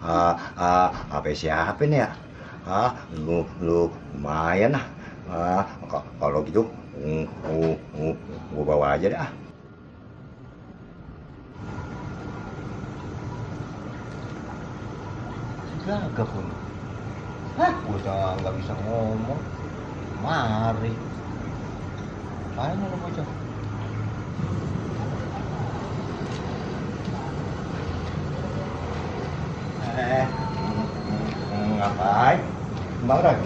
HP siapa nih ya? Lu lumayan lah. Kalau gitu, gua bawa aja dah. Gagap pun. Hah? Gua nggak bisa ngomong. Mari. Mana lu bocah? Ngapain? Bang Roy?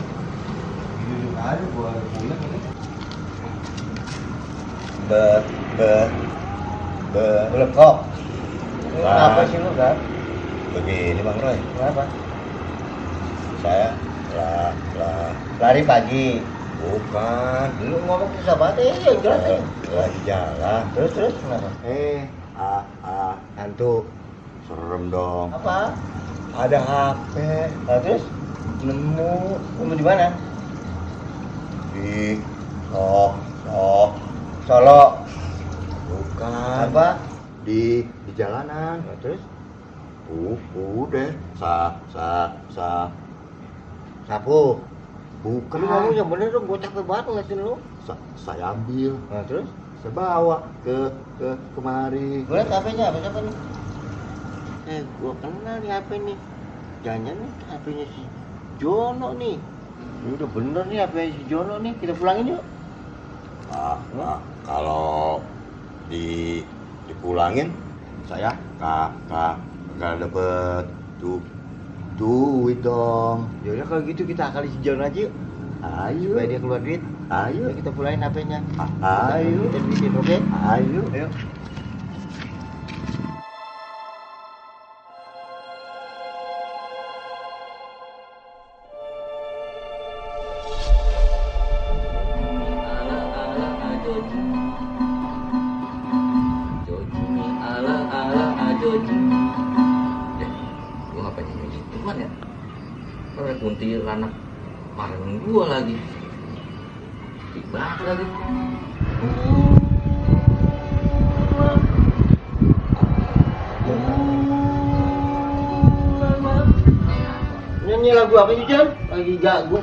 Duduk aja gua pulang ini. Lekok. Kenapa sih lu, Gap? Begini Bang Roy, Kenapa? saya Lari pagi. bukan Lu ngomong susah banget ya, jelas ya. lagi jalan. Terus kenapa? Hantu serem dong. Apa? Ada HP Nah, terus nemu di mana? di Solo. bukan Apa? di jalanan. Nah, terus Udah sapu. bukan. Lu ngomong yang bener dong, gua capek banget ngeliatin lu. Saya ambil, Nah, terus saya bawa ke kemari. gua liat HP-nya, apa siapa nih? Gua kenal nih HP nih. Jangan nih HP-nya si Jono nih. Ini udah bener nih HP si Jono nih. Kita pulangin yuk. Kalau dipulangin saya kagak dapet duit dong. Ya udah kalau gitu kita akali si Jono aja yuk. Ayo, Supaya dia keluar duit. ayo, Ayo kita pulangin HP-nya. ayo, Kita bikin, oke? ayo. Ayo. Gua ngapain ini gituan ya? Ada kuntilanak marahin gua lagi. Banget lagi. Nyanyi lagu apa sih, Jon? Lagi gagu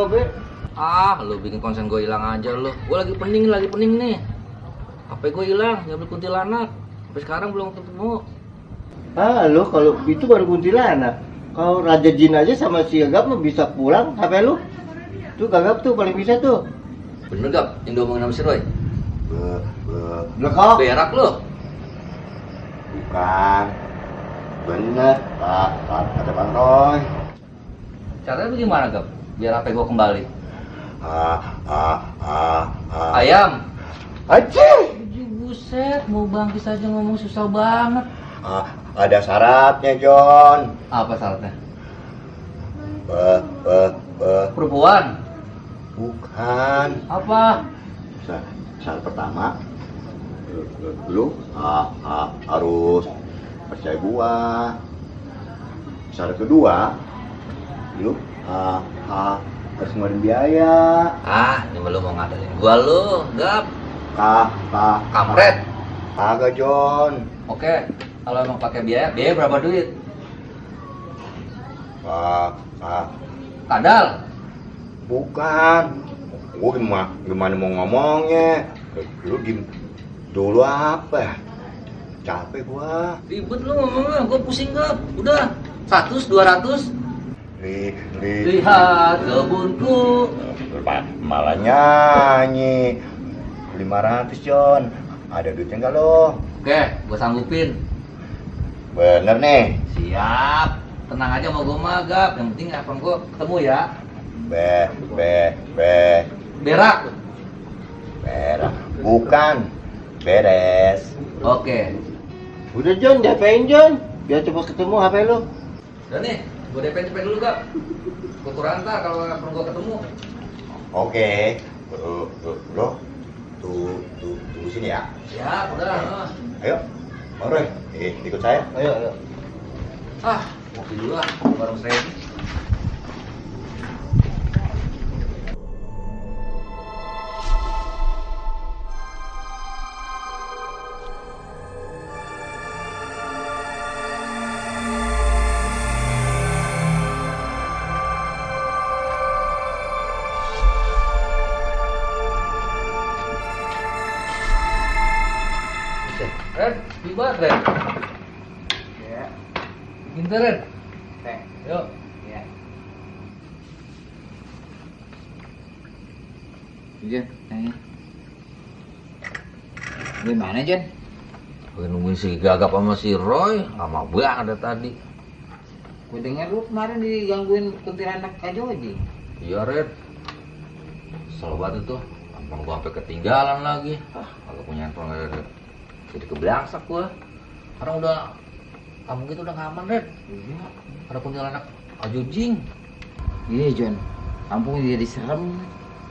apa? Lu bikin konsen gua hilang aja lu. Gua lagi pening nih. HP gua hilang, ngambil kuntilanak. Sampai sekarang belum ketemu. Lu kalau itu baru kuntilanak. Kalau Raja Jin aja sama si Gagap lu bisa pulang HP lu. Tuh Gagap tuh paling bisa tuh. Bener gak? Yang diomongin sama si Roy? Lekok. Berak lu. Bukan. Bener, kata Bang Roy. Caranya bagaimana, Gap? Biar HP gua kembali. Ah. Ayam. Aja. Buset, mau bangkis aja ngomong susah banget. Ada syaratnya, John. Apa syaratnya? Be. Perempuan. Bukan. Apa? Syarat pertama, lu harus percaya gua. Syarat kedua, lu harus ngeluarin biaya. Ini lu mau ngadalin gua lu, Gap. Kampret. Agak, John. Oke, kalau emang pakai biaya berapa duit? Kadal. Bukan. Gua gimana mau ngomongnya? Lu dulu apa? Capek gua. Ribet lu ngomongnya, gua pusing, Gap. Udah, 100, 200. Lihat kebunku. Malah nyanyi. 500, John. Ada duitnya enggak lo? Oke, gua sanggupin. Bener nih. Siap. Tenang aja mau gua mah, Gap. Yang penting apa gua ketemu ya. Berak. Berak. Bukan. Beres. Oke. Udah Jon, DP-in Jon. Biar cepat ketemu HP lu. Udah nih, gua DP dulu, Gap. Gua kurang ntar kalau nggak perlu gua ketemu. Oke. Lo tunggu sini ya. Siap, udah. Ayo. Bang Roy, ikut saya. Ayo. Ngopi dulu lah, bareng saya. Red, tiba Red. Ya. Pintar Red. Teh. Yuk. Ya. Jon, tanya. Gimana Jon? Gue nungguin si Gagap sama si Roy, lama banget tadi. Gue denger lu kemarin digangguin kuntilanak Kak Joji. Iya Red. Kesel banget itu. Handphone gua sampai ketinggalan lagi. Kalau punya handphone Red. Jadi kebelangsak gua. Sekarang udah kampung itu udah nggak aman Red. Iya. Ada kuntilanak ajujing. Iya Jon, kampung jadi serem.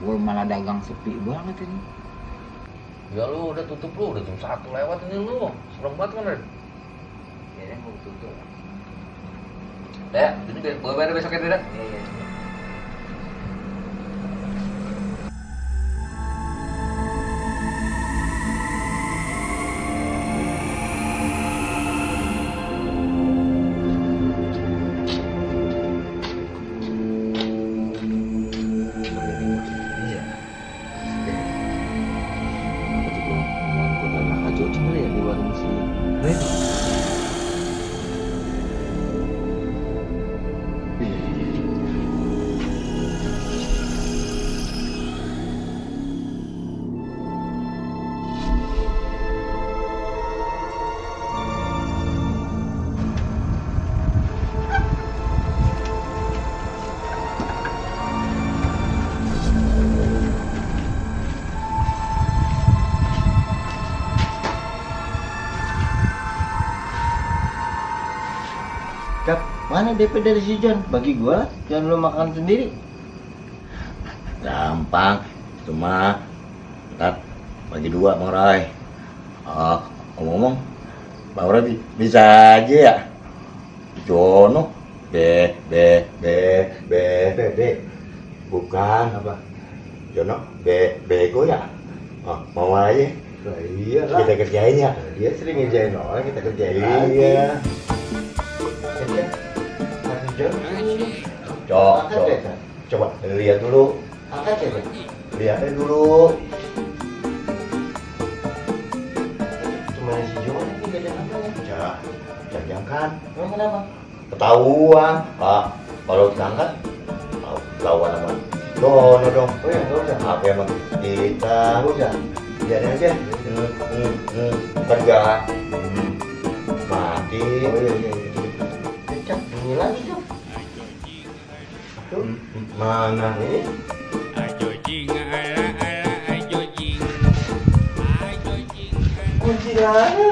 Gue malah dagang sepi banget ini. Ya lu udah tutup lu, udah jam 1 lewat ini lu. Serem banget kan Red. Ya kan gue tutup. Dek, ini gue bayar besok ya Dek. Iya. Gap, mana DP dari si John? Bagi gua, jangan lu makan sendiri. Gampang, cuma ntar bagi 2 Bang Roy. Ngomong-ngomong, Bang Roy bisa aja ya. Jono, B. Bukan apa? Jono, bego ya. Mau aja. Lah iya lah. Kita kerjain ya. Dia sering ngerjain orang, kita kerjain Iya. lagi. Mas John, Coba, coba lihat dulu. angkat ya, John. Lihatnya dulu. Cuma si John ini gak ada namanya. Jangan. Emang kenapa? Ketahuan. Kalau diangkat, lawan sama Dono dong. Oh iya, gak usah. Apa emang kita? Gak usah. Biarin aja. Kerja. Mati. Oh iya. Cak, bunyi lagi, Cak. Tuh. Mana ini? Kunci lagi.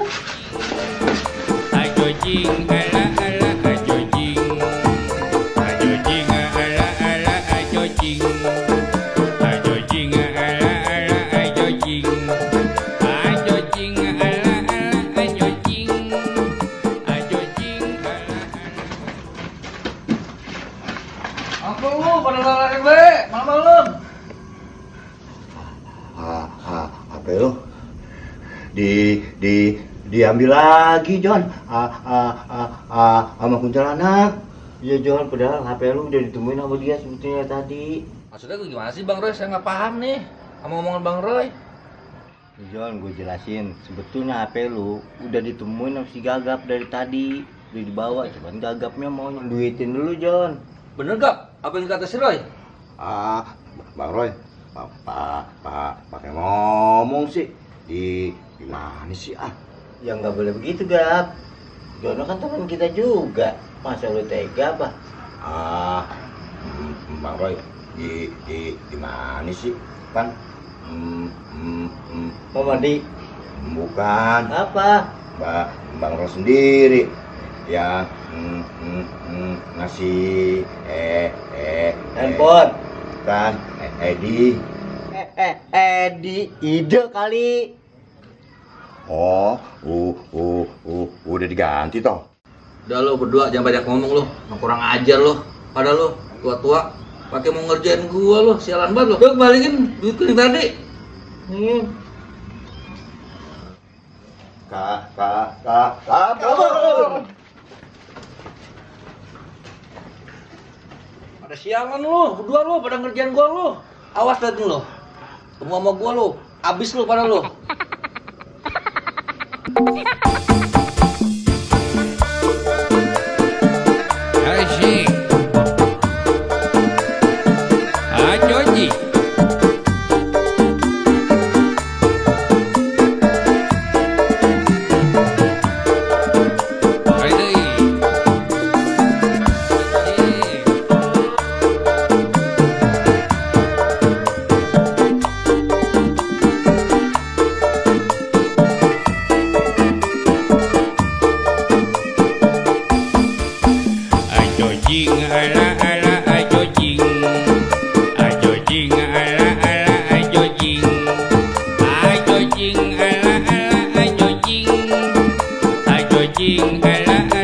Apa lu pada lari be? Malam-malam. HP lu diambil lagi John. Sama kuntilanak. Iya John, padahal HP lu udah ditemuin sama dia sebetulnya tadi. Maksudnya gue gimana sih Bang Roy? Saya nggak paham nih sama omongan Bang Roy. John, gue jelasin. Sebetulnya HP lu udah ditemuin sama si Gagap dari tadi. Udah dibawa, cuman Gagapnya mau duitin dulu John. Bener gak? Apa yang kata si Roy? Bang Roy, pakai ngomong sih. Di mana sih Ya nggak boleh begitu Gap. Jono kan teman kita juga. Masa lu tega apa? Bang Roy, di mana sih? Kan Mau mandi? bukan Apa? Bang Roy sendiri yang ngasih Handphone. kan Edi. Edi, ide kali. Oh, udah diganti toh. Udah lo berdua jangan banyak ngomong lo, kurang ajar lo. Pada lo tua-tua pakai mau ngerjain gua lo, sialan banget lo. Gue kembaliin duit yang tadi. Kabur. Ada sialan lo, berdua lo pada ngerjain gua lo. Awas liatin lo. Semua sama gua lo, abis lo pada lo. Asik. Joji. Ayo jing ala ala ayo jing. Ayo jing ala ala ayo jing. Ayo jing ala ala ayo jing. Ayo jing ala ala